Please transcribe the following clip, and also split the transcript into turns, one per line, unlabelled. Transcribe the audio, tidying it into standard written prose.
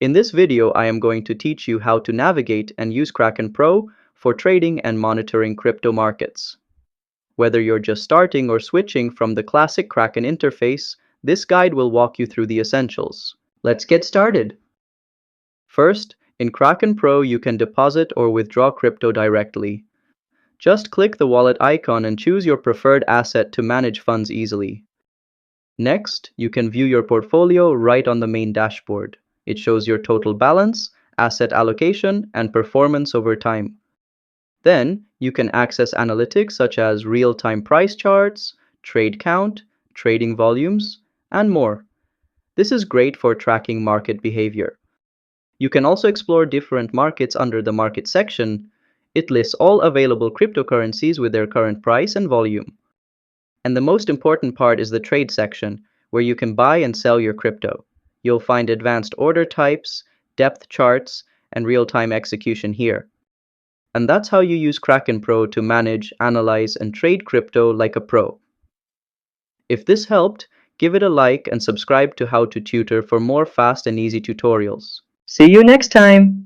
In this video, I am going to teach you how to navigate and use Kraken Pro for trading and monitoring crypto markets. Whether you're just starting or switching from the classic Kraken interface, this guide will walk you through the essentials. Let's get started. First, in Kraken Pro, you can deposit or withdraw crypto directly. Just click the wallet icon and choose your preferred asset to manage funds easily. Next, you can view your portfolio right on the main dashboard. It shows your total balance, asset allocation, and performance over time. Then, you can access analytics such as real-time price charts, trade count, trading volumes, and more. This is great for tracking market behavior. You can also explore different markets under the Market section. It lists all available cryptocurrencies with their current price and volume. And the most important part is the trade section, where you can buy and sell your crypto. You'll find advanced order types, depth charts, and real-time execution here. And that's how you use Kraken Pro to manage, analyze, and trade crypto like a pro. If this helped, give it a like and subscribe to How to Tutor for more fast and easy tutorials.
See you next time!